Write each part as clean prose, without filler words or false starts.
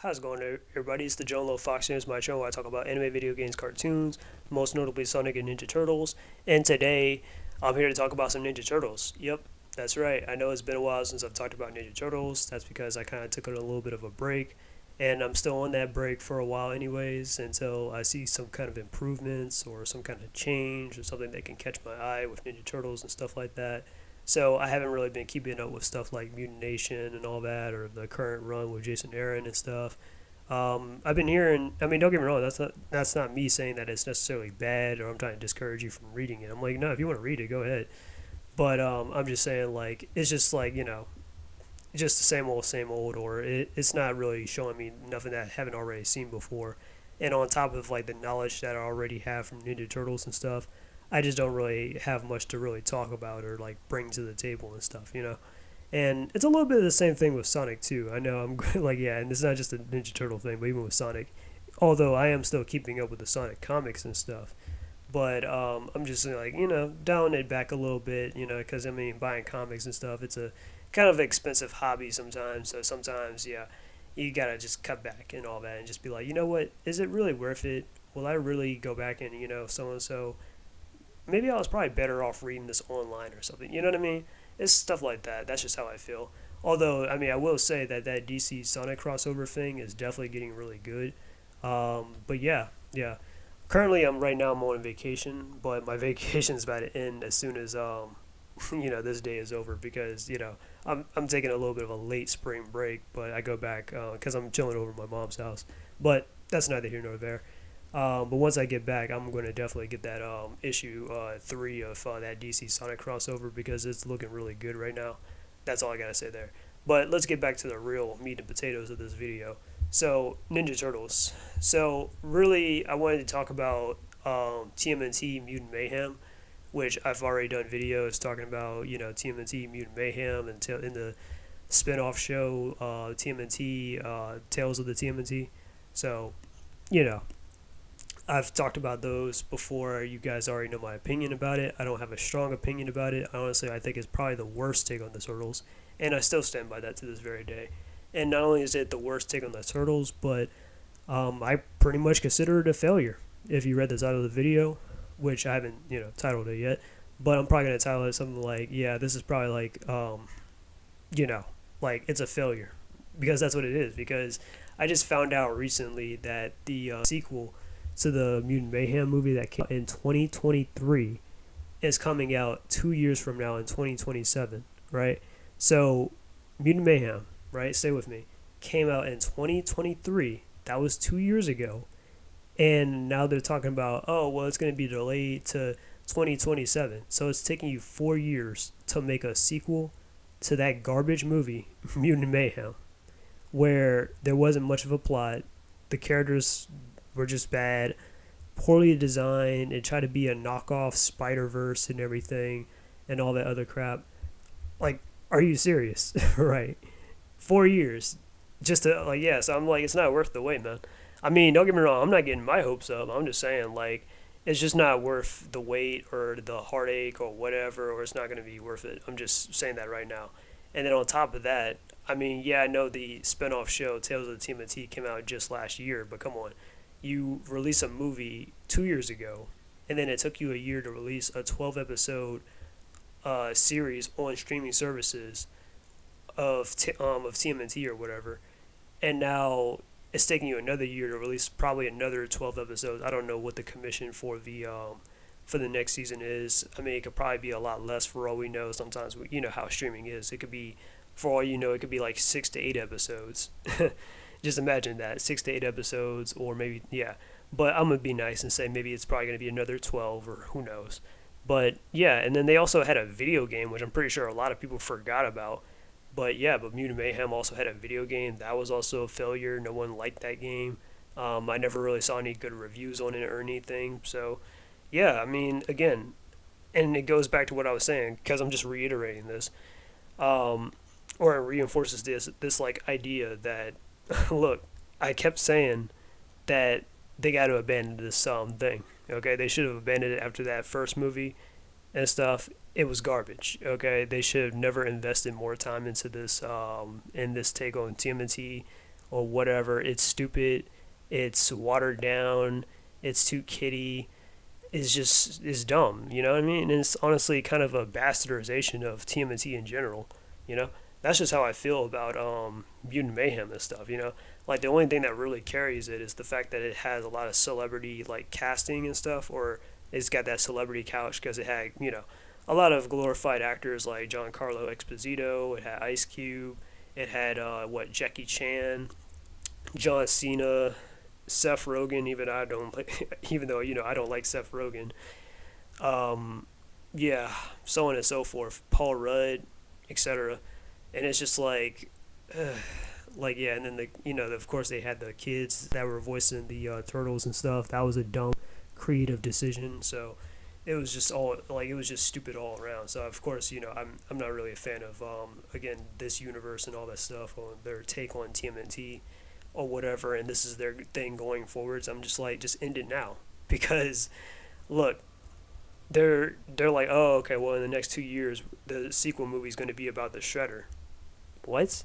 How's it going, everybody? It's the John Low Fox. Here's my channel where I talk about anime, video games, cartoons, most notably Sonic and Ninja Turtles. And today, I'm here to talk about some Ninja Turtles. Yep, that's right. I know it's been a while since I've talked about Ninja Turtles. That's because I kind of took a little bit of a break. And I'm still on that break for a while, anyways, until I see some kind of improvements or some kind of change or something that can catch my eye with Ninja Turtles and stuff like that. So I haven't really been keeping up with stuff like Mutant Nation and all that, or the current run with Jason Aaron and stuff. I've been hearing. I mean, don't get me wrong. That's not me saying that it's necessarily bad, or I'm trying to discourage you from reading it. I'm like, no, if you want to read it, go ahead. But I'm just saying, like, it's just like just the same old, or it's not really showing me nothing that I haven't already seen before. And on top of like the knowledge that I already have from Ninja Turtles and stuff, I just don't really have much to really talk about or like bring to the table and stuff. And it's a little bit of the same thing with Sonic too. I know I'm like, yeah, and it's not just a Ninja Turtle thing, but even with Sonic, although I am still keeping up with the Sonic comics and stuff. But I'm just like, dialing it back a little bit, because I mean, buying comics and stuff, it's a kind of expensive hobby sometimes. So sometimes, yeah, you gotta just cut back and all that, and just be like, you know what, is it really worth it? Will I really go back and so and so? Maybe I was probably better off reading this online or something. You know what I mean? It's stuff like that. That's just how I feel. Although, I mean, I will say that DC Sonic crossover thing is definitely getting really good. But yeah, yeah. Currently, right now I'm on vacation, but my vacation is about to end as soon as this day is over because I'm taking a little bit of a late spring break, but I go back because I'm chilling over at my mom's house. But that's neither here nor there. But once I get back, I'm going to definitely get that issue 3 of that DC Sonic crossover because it's looking really good right now. That's all I got to say there. But let's get back to the real meat and potatoes of this video. So, Ninja Turtles. So, really, I wanted to talk about TMNT Mutant Mayhem, which I've already done videos talking about, TMNT Mutant Mayhem and in the spin-off show, TMNT, Tales of the TMNT. So, you know, I've talked about those before. You guys already know my opinion about it. I don't have a strong opinion about it. Honestly, I think it's probably the worst take on the Turtles, and I still stand by that to this very day. And not only is it the worst take on the Turtles, but I pretty much consider it a failure. If you read the title of the video, which I haven't, titled it yet, but I'm probably going to title it something like, yeah, this is probably like, like it's a failure. Because that's what it is. Because I just found out recently that the sequel to the Mutant Mayhem movie that came out in 2023 is coming out 2 years from now in 2027, right? So, Mutant Mayhem, right? Stay with me. Came out in 2023. That was 2 years ago. And now they're talking about, oh, well, it's going to be delayed to 2027. So it's taking you 4 years to make a sequel to that garbage movie, Mutant Mayhem, where there wasn't much of a plot. The characters were just bad, poorly designed, and tried to be a knockoff Spider-Verse and everything and all that other crap. Like, are you serious? Right. 4 years. Just to, like, yeah, so I'm like, it's not worth the wait, man. I mean, don't get me wrong, I'm not getting my hopes up. I'm just saying, like, it's just not worth the wait or the heartache or whatever, or it's not going to be worth it. I'm just saying that right now. And then on top of that, I mean, yeah, I know the spinoff show, Tales of the TMNT, came out just last year, but come on. You released a movie 2 years ago, and then it took you a year to release a 12-episode series on streaming services of TMNT or whatever, and now it's taking you another year to release probably another 12 episodes. I don't know what the commission for the next season is. I mean, it could probably be a lot less for all we know. Sometimes you know how streaming is. It could be, for all you know, it could be like 6 to 8 episodes. Just imagine that, 6 to 8 episodes, or maybe, yeah. But I'm going to be nice and say maybe it's probably going to be another 12, or who knows. But, yeah, and then they also had a video game, which I'm pretty sure a lot of people forgot about. But, yeah, Mutant Mayhem also had a video game. That was also a failure. No one liked that game. I never really saw any good reviews on it or anything. So, yeah, I mean, again, and it goes back to what I was saying, because I'm just reiterating this, or it reinforces this like, idea that, look, I kept saying that they got to abandon this thing. Okay, they should have abandoned it after that first movie and stuff. It was garbage. Okay, they should have never invested more time into this in this take on TMNT or whatever. It's stupid. It's watered down. It's too kiddie. Is dumb. You know what I mean? And it's honestly kind of a bastardization of TMNT in general. You know, that's just how I feel about Mutant Mayhem and stuff. You know, like the only thing that really carries it is the fact that it has a lot of celebrity like casting and stuff, or it's got that celebrity couch because it had a lot of glorified actors like Giancarlo Esposito. It had Ice Cube. It had Jackie Chan, John Cena, Seth Rogen. Even I don't like, even though I don't like Seth Rogen. Um, yeah, so on and so forth. Paul Rudd, etc. And it's just like yeah, and then of course they had the kids that were voicing the turtles and stuff. That was a dumb creative decision. So it was just all like it was just stupid all around. So of course I'm not really a fan of again this universe and all that stuff or their take on TMNT or whatever. And this is their thing going forwards. I'm just like just end it now because look, they're like, oh, okay, well, in the next 2 years the sequel movie is going to be about the Shredder. What?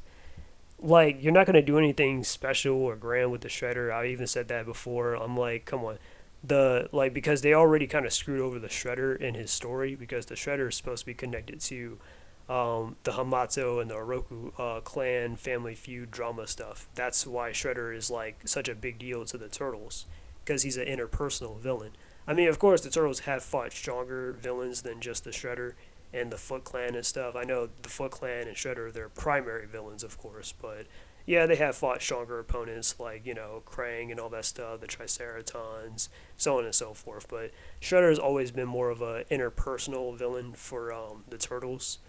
Like, you're not going to do anything special or grand with the Shredder. I even said that before. I'm like, come on. Because they already kind of screwed over the Shredder in his story because the Shredder is supposed to be connected to the Hamato and the Oroku clan family feud drama stuff. That's why Shredder is like such a big deal to the Turtles because he's an interpersonal villain. I mean, of course, the Turtles have fought stronger villains than just the Shredder and the Foot Clan and stuff. I know the Foot Clan and Shredder are their primary villains, of course, but yeah, they have fought stronger opponents like, Krang and all that stuff, the Triceratons, so on and so forth. But Shredder has always been more of a interpersonal villain for the Turtles.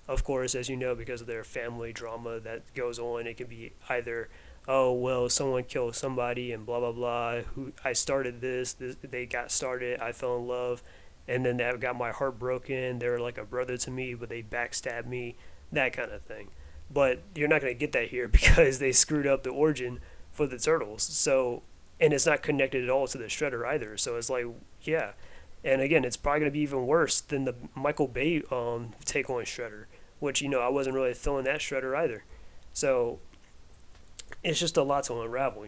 Of course, as you know, because of their family drama that goes on, it can be either, oh, well, someone killed somebody and blah, blah, blah, who I started this they got started, I fell in love, and then that got my heart broken. They were like a brother to me, but they backstabbed me, that kind of thing. But you're not going to get that here because they screwed up the origin for the Turtles. So, and it's not connected at all to the Shredder either. So it's like, yeah. And again, it's probably going to be even worse than the Michael Bay take on Shredder, which, I wasn't really feeling that Shredder either. So it's just a lot to unravel.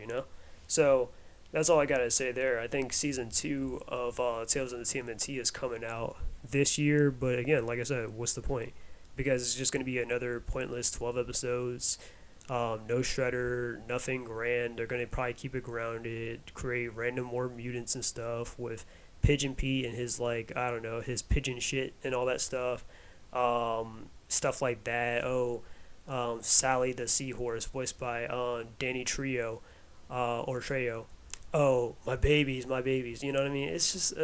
So that's all I got to say there. I think season 2 of Tales of the TMNT is coming out this year. But again, like I said, what's the point? Because it's just going to be another pointless 12 episodes. No Shredder, nothing grand. They're going to probably keep it grounded, create random more mutants and stuff with Pigeon Pete and his, I don't know, his pigeon shit and all that stuff. Stuff like that. Sally the Seahorse, voiced by Danny Trio, or Trejo. Oh, my babies. You know what I mean? It's just,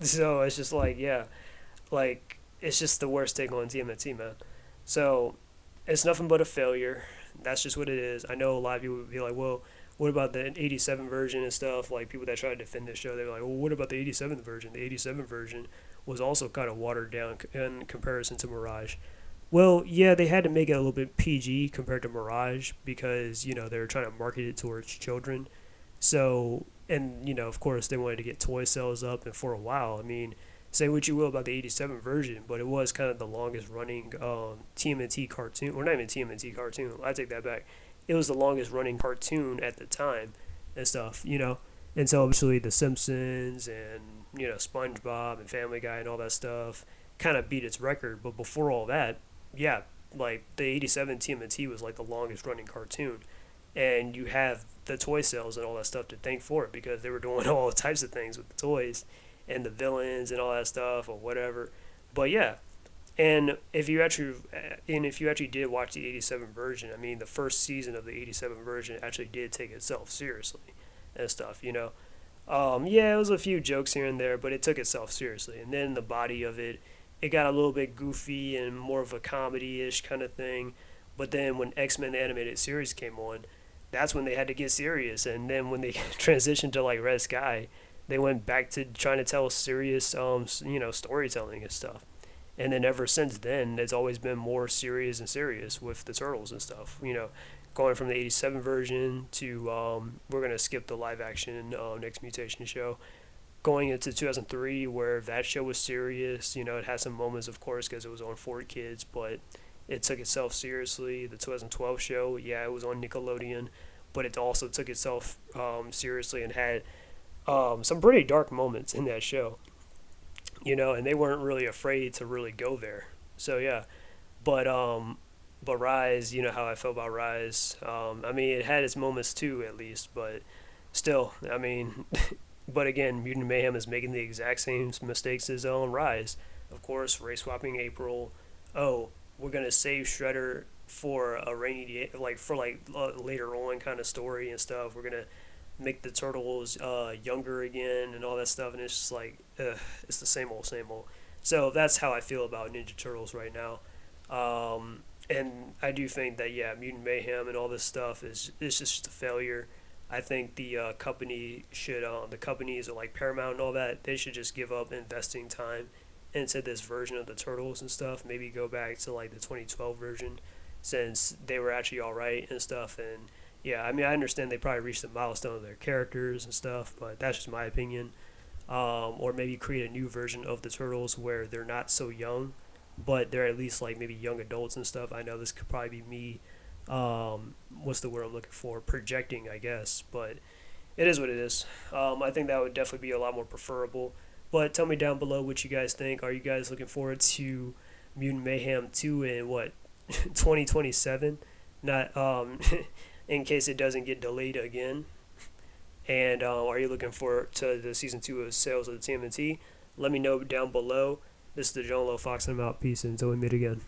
so it's just yeah. It's just the worst take on TMNT, man. So, it's nothing but a failure. That's just what it is. I know a lot of people would be like, well, what about the 87 version and stuff? Like, people that try to defend this show, they're like, well, what about the 87 version? The 87 version was also kind of watered down in comparison to Mirage. Well, yeah, they had to make it a little bit PG compared to Mirage because, they were trying to market it towards children. So, and, of course, they wanted to get toy sales up. And for a while, I mean, say what you will about the 87 version, but it was kind of the longest running TMNT cartoon. Or not even TMNT cartoon. I take that back. It was the longest running cartoon at the time and stuff, And so obviously The Simpsons and, SpongeBob and Family Guy and all that stuff kind of beat its record. But before all that, yeah, the 87 TMNT was the longest running cartoon. And you have the toy sales and all that stuff to thank for it because they were doing all types of things with the toys and the villains and all that stuff or whatever. But yeah, and if you actually did watch the 87 version, I mean, the first season of the 87 version actually did take itself seriously and stuff, Yeah, it was a few jokes here and there, but it took itself seriously. And then the body of it got a little bit goofy and more of a comedy-ish kind of thing. But then when X-Men the Animated Series came on, that's when they had to get serious. And then when they transitioned to Red Sky, they went back to trying to tell serious, storytelling and stuff. And then ever since then, it's always been more serious and serious with the Turtles and stuff. Going from the 87 version to, we're going to skip the live action Next Mutation show. Going into 2003, where that show was serious. It had some moments, of course, because it was on 4Kids, but It took itself seriously. The 2012 show, yeah, it was on Nickelodeon, but it also took itself seriously and had some pretty dark moments in that show, and they weren't really afraid to really go there. So yeah, but Rise, you know how I felt about Rise. I mean, it had its moments too, at least, but still, I mean, but again, Mutant Mayhem is making the exact same mistakes as on Rise. Of course, race swapping April. Oh, we're gonna save Shredder for a rainy day, like for like later on kind of story and stuff. We're gonna make the turtles younger again and all that stuff, and it's just like it's the same old, same old. So that's how I feel about Ninja Turtles right now. And I do think that yeah, Mutant Mayhem and all this stuff is just a failure. I think the company should the companies are like Paramount and all that. They should just give up investing time into this version of the Turtles and stuff. Maybe go back to like the 2012 version, since they were actually all right and stuff. And yeah, I mean I understand they probably reached the milestone of their characters and stuff, but that's just my opinion. Or maybe create a new version of the Turtles where they're not so young, but they're at least like maybe young adults and stuff. I know this could probably be me. What's the word I'm looking for? Projecting, I guess, but it is what it is. I think that would definitely be a lot more preferable. But tell me down below what you guys think. Are you guys looking forward to Mutant Mayhem 2 in what 2027? Not in case it doesn't get delayed again. And are you looking forward to the season 2 of Sales of the TMNT? Let me know down below. This is the John Lowe Fox, and I'm out. Peace, and until we meet again.